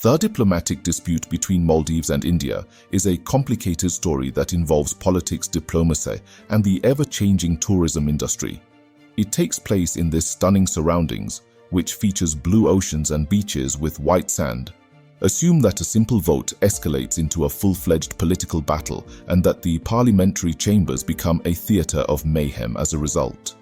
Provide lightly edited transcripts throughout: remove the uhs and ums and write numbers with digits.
The diplomatic dispute between Maldives and India is a complicated story that involves politics, diplomacy, and the ever-changing tourism industry. It takes place in this stunning surroundings, which features blue oceans and beaches with white sand. Assume that a simple vote escalates into a full-fledged political battle and that the parliamentary chambers become a theatre of mayhem as a result.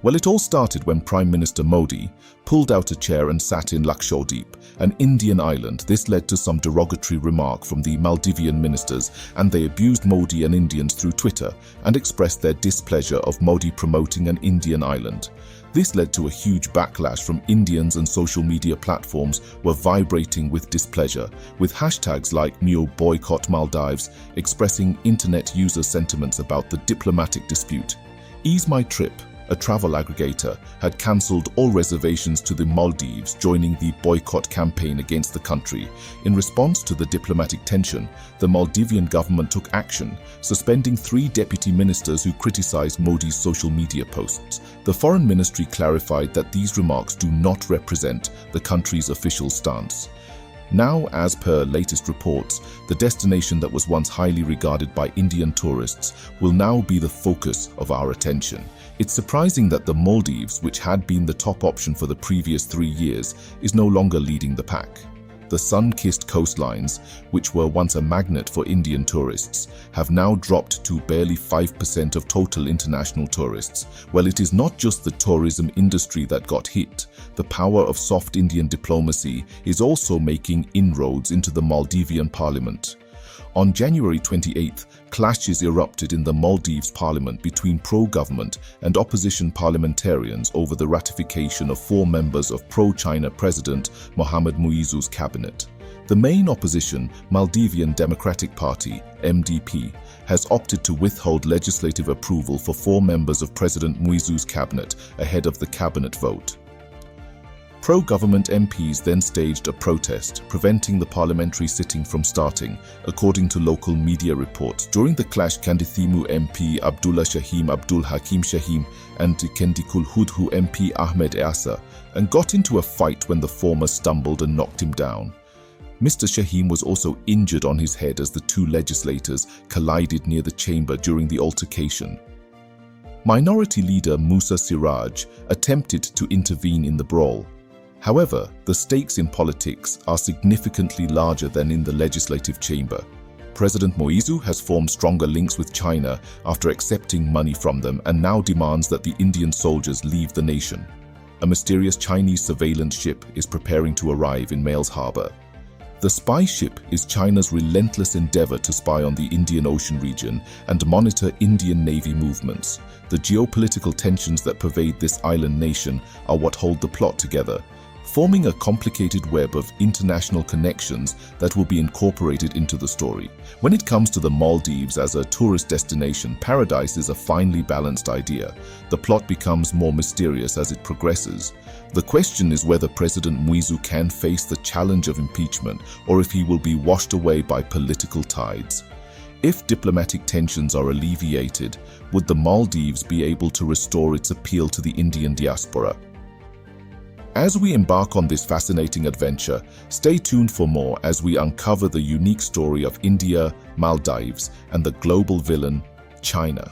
Well, it all started when Prime Minister Modi pulled out a chair and sat in Lakshadweep, an Indian island. This led to some derogatory remark from the Maldivian ministers, and they abused Modi and Indians through Twitter and expressed their displeasure of Modi promoting an Indian island. This led to a huge backlash from Indians, and social media platforms were vibrating with displeasure, with hashtags like #boycott Maldives expressing internet user sentiments about the diplomatic dispute. Ease My Trip, a travel aggregator, had cancelled all reservations to the Maldives, joining the boycott campaign against the country. In response to the diplomatic tension, the Maldivian government took action, suspending 3 deputy ministers who criticized Modi's social media posts. The foreign ministry clarified that these remarks do not represent the country's official stance. Now, as per latest reports, the destination that was once highly regarded by Indian tourists will now be the focus of our attention. It's surprising that the Maldives, which had been the top option for the previous 3 years, is no longer leading the pack. The sun-kissed coastlines, which were once a magnet for Indian tourists, have now dropped to barely 5% of total international tourists. Well, it is not just the tourism industry that got hit. The power of soft Indian diplomacy is also making inroads into the Maldivian Parliament. On January 28th, clashes erupted in the Maldives Parliament between pro-government and opposition parliamentarians over the ratification of 4 members of pro-China President Mohamed Muizzu's cabinet. The main opposition, Maldivian Democratic Party, MDP, has opted to withhold legislative approval for 4 members of President Muizzu's cabinet ahead of the cabinet vote. Pro-government MPs then staged a protest, preventing the parliamentary sitting from starting, according to local media reports. During the clash, Kanditheemu MP Abdulla Shaheem Abdul Hakeem Shaheem and Kendhikulhudhoo MP Ahmed Easa and got into a fight when the former stumbled and knocked him down. Mr. Shaheem was also injured on his head as the 2 legislators collided near the chamber during the altercation. Minority leader Moosa Siraj attempted to intervene in the brawl. However, the stakes in politics are significantly larger than in the legislative chamber. President Muizzu has formed stronger links with China after accepting money from them and now demands that the Indian soldiers leave the nation. A mysterious Chinese surveillance ship is preparing to arrive in Males Harbour. The spy ship is China's relentless endeavour to spy on the Indian Ocean region and monitor Indian Navy movements. The geopolitical tensions that pervade this island nation are what hold the plot together, forming a complicated web of international connections that will be incorporated into the story. When it comes to the Maldives as a tourist destination, paradise is a finely balanced idea. The plot becomes more mysterious as it progresses. The question is whether President Muizzu can face the challenge of impeachment or if he will be washed away by political tides. If diplomatic tensions are alleviated, would the Maldives be able to restore its appeal to the Indian diaspora? As we embark on this fascinating adventure, stay tuned for more as we uncover the unique story of India, Maldives, and the global villain, China.